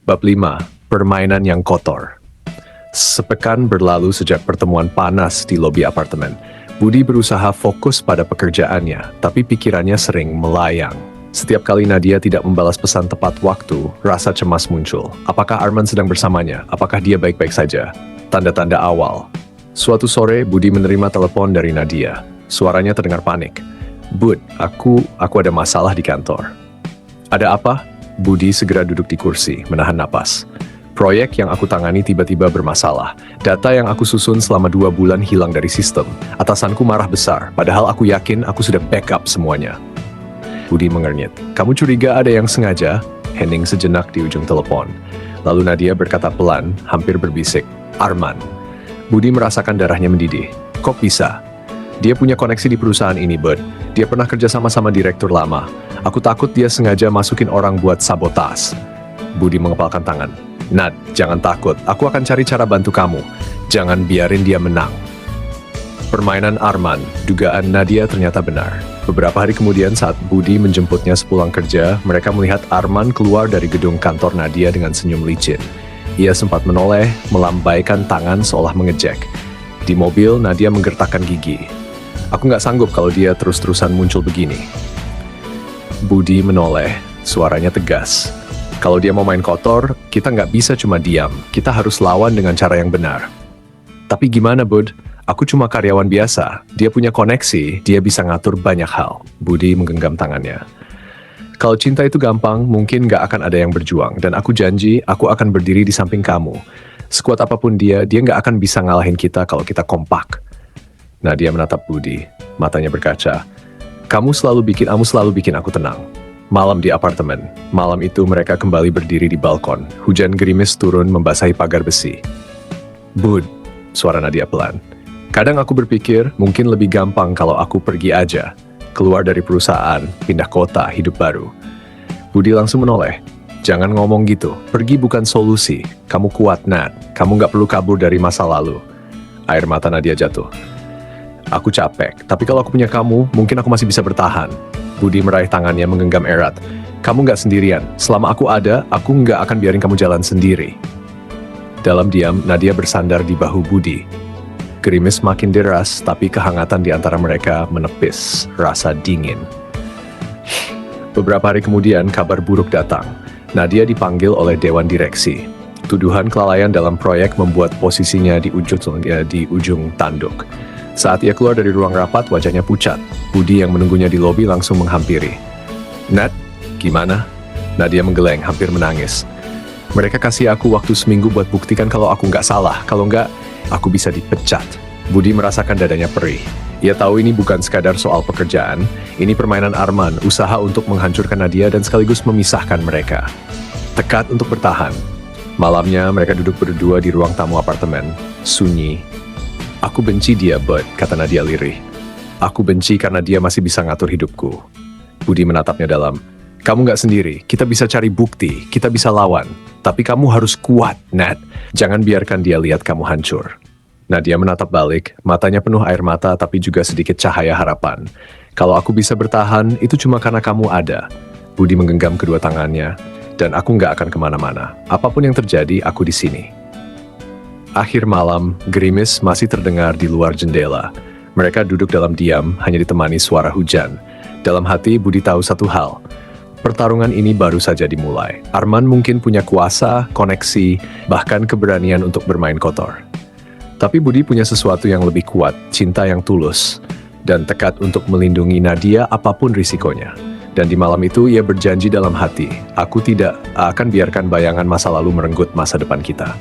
Bab 5. Permainan yang kotor. Sepekan berlalu sejak pertemuan panas di lobi apartemen. Budi berusaha fokus pada pekerjaannya, tapi pikirannya sering melayang. Setiap kali Nadia tidak membalas pesan tepat waktu, rasa cemas muncul. Apakah Arman sedang bersamanya? Apakah dia baik-baik saja? Tanda-tanda awal. Suatu sore, Budi menerima telepon dari Nadia. Suaranya terdengar panik. "Bud, aku ada masalah di kantor." "Ada apa?" Budi segera duduk di kursi, menahan napas. "Proyek yang aku tangani tiba-tiba bermasalah. Data yang aku susun selama 2 bulan hilang dari sistem. Atasanku marah besar, padahal aku yakin aku sudah backup semuanya." Budi mengernyit. "Kamu curiga ada yang sengaja?" Hening sejenak di ujung telepon. Lalu Nadia berkata pelan, hampir berbisik, "Arman." Budi merasakan darahnya mendidih. "Kok bisa?" "Dia punya koneksi di perusahaan ini, Bud. Dia pernah kerja sama-sama direktur lama. Aku takut dia sengaja masukin orang buat sabotas." Budi mengepalkan tangan. "Nad, jangan takut. Aku akan cari cara bantu kamu. Jangan biarin dia menang." Permainan Arman, dugaan Nadia ternyata benar. Beberapa hari kemudian saat Budi menjemputnya sepulang kerja, mereka melihat Arman keluar dari gedung kantor Nadia dengan senyum licin. Ia sempat menoleh, melambaikan tangan seolah mengejek. Di mobil, Nadia menggertakkan gigi. "Aku nggak sanggup kalau dia terus-terusan muncul begini." Budi menoleh, suaranya tegas. "Kalau dia mau main kotor, kita nggak bisa cuma diam. Kita harus lawan dengan cara yang benar." "Tapi gimana, Bud? Aku cuma karyawan biasa. Dia punya koneksi, dia bisa ngatur banyak hal." Budi menggenggam tangannya. "Kalau cinta itu gampang, mungkin nggak akan ada yang berjuang. Dan aku janji, aku akan berdiri di samping kamu. Sekuat apapun dia nggak akan bisa ngalahin kita kalau kita kompak." Nadia menatap Budi, matanya berkaca. Kamu selalu bikin aku tenang." Malam di apartemen. Malam itu mereka kembali berdiri di balkon. Hujan gerimis turun membasahi pagar besi. "Bud," suara Nadia pelan. "Kadang aku berpikir mungkin lebih gampang kalau aku pergi aja. Keluar dari perusahaan, pindah kota, hidup baru." Budi langsung menoleh. "Jangan ngomong gitu. Pergi bukan solusi. Kamu kuat, Nat. Kamu nggak perlu kabur dari masa lalu." Air mata Nadia jatuh. "Aku capek, tapi kalau aku punya kamu, mungkin aku masih bisa bertahan." Budi meraih tangannya menggenggam erat. "Kamu nggak sendirian. Selama aku ada, aku nggak akan biarin kamu jalan sendiri." Dalam diam, Nadia bersandar di bahu Budi. Gerimis makin deras, tapi kehangatan di antara mereka menepis rasa dingin. Beberapa hari kemudian, kabar buruk datang. Nadia dipanggil oleh Dewan Direksi. Tuduhan kelalaian dalam proyek membuat posisinya di ujung tanduk. Saat ia keluar dari ruang rapat, wajahnya pucat. Budi yang menunggunya di lobi langsung menghampiri. "Nat, gimana?" Nadia menggeleng, hampir menangis. "Mereka kasih aku waktu seminggu buat buktikan kalau aku nggak salah. Kalau nggak, aku bisa dipecat." Budi merasakan dadanya perih. Ia tahu ini bukan sekadar soal pekerjaan. Ini permainan Arman, usaha untuk menghancurkan Nadia dan sekaligus memisahkan mereka. Tekad untuk bertahan. Malamnya, mereka duduk berdua di ruang tamu apartemen. Sunyi. "Aku benci dia, Bud," kata Nadia lirih. "Aku benci karena dia masih bisa ngatur hidupku." Budi menatapnya dalam. "Kamu nggak sendiri, kita bisa cari bukti, kita bisa lawan. Tapi kamu harus kuat, Nat. Jangan biarkan dia lihat kamu hancur." Nadia menatap balik, matanya penuh air mata tapi juga sedikit cahaya harapan. "Kalau aku bisa bertahan, itu cuma karena kamu ada." Budi menggenggam kedua tangannya. "Dan aku nggak akan kemana-mana. Apapun yang terjadi, aku di sini." Akhir malam, gerimis masih terdengar di luar jendela. Mereka duduk dalam diam, hanya ditemani suara hujan. Dalam hati, Budi tahu satu hal. Pertarungan ini baru saja dimulai. Arman mungkin punya kuasa, koneksi, bahkan keberanian untuk bermain kotor. Tapi Budi punya sesuatu yang lebih kuat, cinta yang tulus, dan tekad untuk melindungi Nadia apapun risikonya. Dan di malam itu, ia berjanji dalam hati, "Aku tidak akan biarkan bayangan masa lalu merenggut masa depan kita."